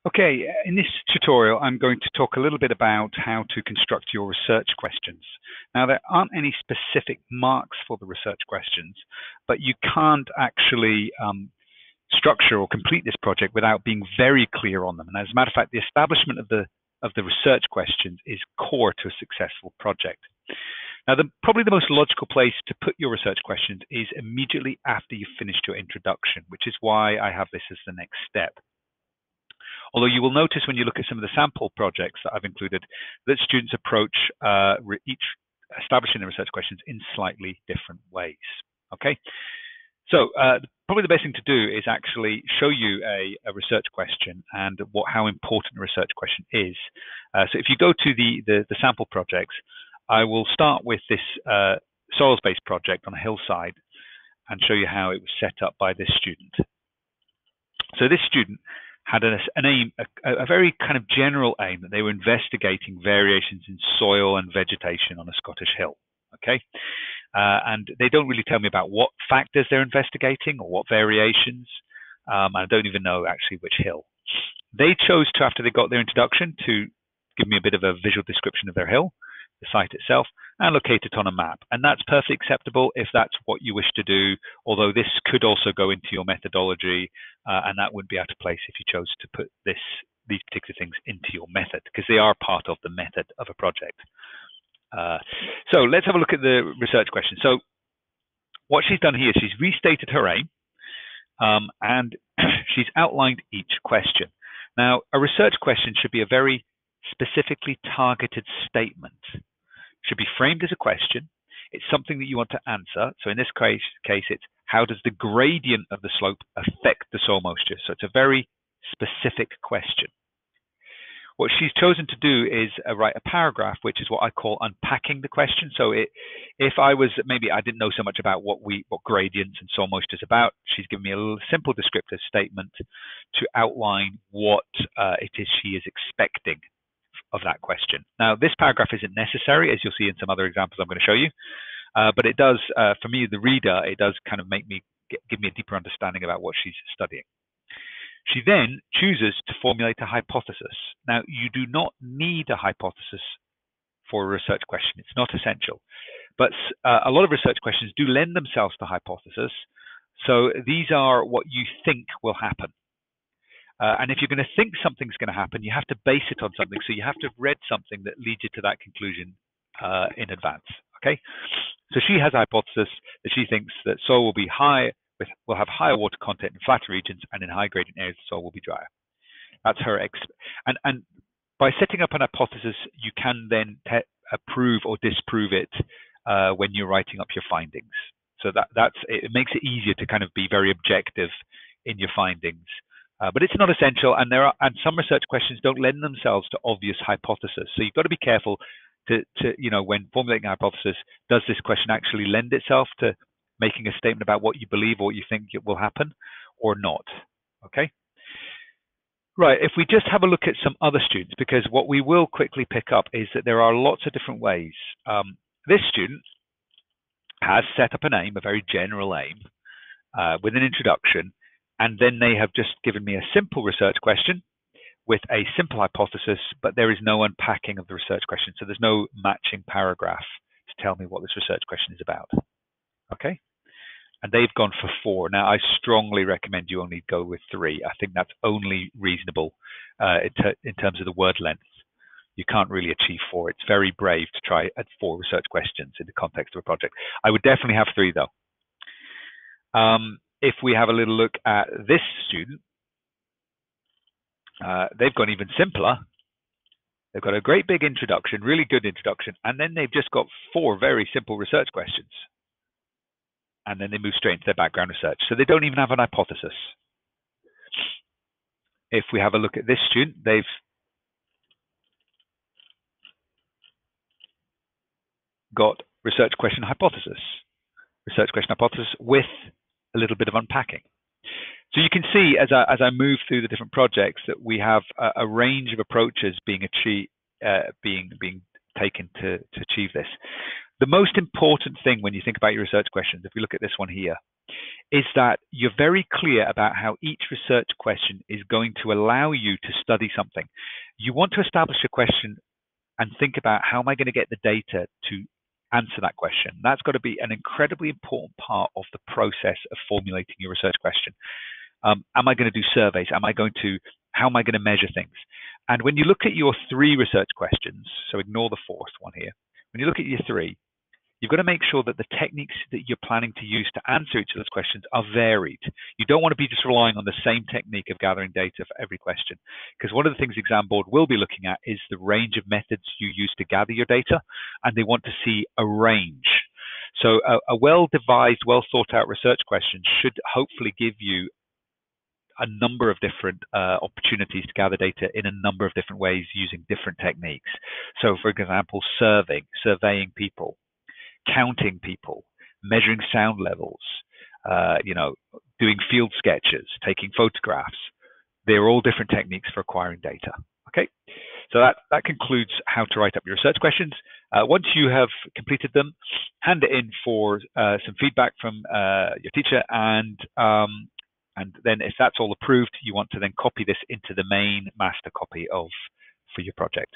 Okay, in this tutorial, I'm going to talk a little bit about how to construct your research questions. Now, there aren't any specific marks for the research questions, but you can't actually structure or complete this project without being very clear on them. And as a matter of fact, the establishment of the research questions is core to a successful project. Now, probably the most logical place to put your research questions is immediately after you've finished your introduction, which is why I have this as the next step. Although you will notice when you look at some of the sample projects that I've included that students approach each establishing the research questions in slightly different ways. Okay, so probably the best thing to do is actually show you a research question and how important a research question is. So if you go to the sample projects, I will start with this soils-based project on a hillside and show you how it was set up by this student. So this student had an aim, a very kind of general aim, that they were investigating variations in soil and vegetation on a Scottish hill. Okay, and they don't really tell me about what factors they're investigating or what variations. I don't even know actually which hill. They chose to, after they got their introduction, to give me a bit of a visual description of their hill, the site itself, and locate it on a map. And that's perfectly acceptable if that's what you wish to do, although this could also go into your methodology, and that wouldn't be out of place if you chose to put these particular things into your method, because they are part of the method of a project. So let's have a look at the research question. So what she's done here, she's restated her aim, and she's outlined each question. Now, a research question should be a very specifically targeted statement. Should be framed as a question. It's something that you want to answer. So in this case, it's how does the gradient of the slope affect the soil moisture? So it's a very specific question. What she's chosen to do is write a paragraph, which is what I call unpacking the question. So if I was, maybe I didn't know so much about what gradients and soil moisture is about, she's given me a little simple descriptive statement to outline what it is she is expecting of that question. Now, this paragraph isn't necessary, as you'll see in some other examples I'm going to show you, but it does, for me, the reader, it does kind of give me a deeper understanding about what she's studying. She then chooses to formulate a hypothesis. Now, you do not need a hypothesis for a research question. It's not essential, but a lot of research questions do lend themselves to hypothesis. So these are what you think will happen. And if you're going to think something's going to happen, you have to base it on something. So you have to have read something that leads you to that conclusion in advance. Okay. So she has a hypothesis that she thinks that soil will be will have higher water content in flatter regions, and in high gradient areas, the soil will be drier. That's her and by setting up an hypothesis, you can then approve or disprove it when you're writing up your findings. So it makes it easier to kind of be very objective in your findings. But it's not essential, and some research questions don't lend themselves to obvious hypothesis. So you've got to be careful to when formulating a hypothesis, does this question actually lend itself to making a statement about what you believe or what you think it will happen, or not? Okay. Right. If we just have a look at some other students, because what we will quickly pick up is that there are lots of different ways. This student has set up an aim, a very general aim, with an introduction. And then they have just given me a simple research question with a simple hypothesis, but there is no unpacking of the research question. So there's no matching paragraph to tell me what this research question is about. Okay. And they've gone for 4. Now, I strongly recommend you only go with 3. I think that's only reasonable in terms of the word length. You can't really achieve 4. It's very brave to try at 4 research questions in the context of a project. I would definitely have 3, though. If we have a little look at this student, they've gone even simpler. They've got a great big introduction, really good introduction, and then they've just got 4 very simple research questions. And then they move straight into their background research. So they don't even have an hypothesis. If we have a look at this student, they've got research question hypothesis with a little bit of unpacking. So you can see as I move through the different projects that we have a range of approaches being taken to achieve this. The most important thing when you think about your research questions, if we look at this one here, is that you're very clear about how each research question is going to allow you to study something. You want to establish a question and think about, how am I going to get the data to answer that question? That's got to be an incredibly important part of the process of formulating your research question. Am I going to do surveys? How am I going to measure things? And when you look at your 3 research questions, so ignore the 4th one here. When you look at your 3, you've got to make sure that the techniques that you're planning to use to answer each of those questions are varied. You don't want to be just relying on the same technique of gathering data for every question, because one of the things the exam board will be looking at is the range of methods you use to gather your data, and they want to see a range. So a well-devised, well-thought-out research question should hopefully give you a number of different opportunities to gather data in a number of different ways using different techniques. So, for example, surveying people, counting people, measuring sound levels, doing field sketches, taking photographs. They're all different techniques for acquiring data. Okay, so that concludes how to write up your research questions. Once you have completed them, hand it in for some feedback from your teacher, and then if that's all approved, you want to then copy this into the main master copy for your project.